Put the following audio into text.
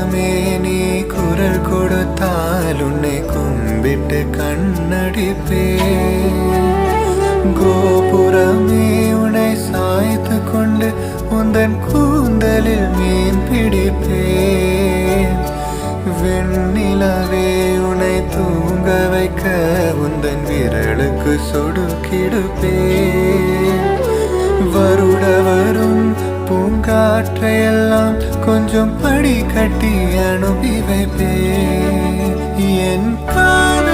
தெய்வமே நீ குரல் கொடுத்தால் உன்னை கும்பிட்டு கண்ணடிப்பே கோபுரமே உன்னை சாய்த்து கொண்டு உந்தன் கூந்தலில் மீன் பிடிப்பேன் வெண்ணிலவே உன்னை தூங்க வைக்க உந்தன் விரலுக்கு சொடுக்கிடுப்பேன் வருட வரும் பூங்காற்றையெல்லாம் கொஞ்சம் படி கட்டி அனுப்பி வைப்பேன் என் காதல்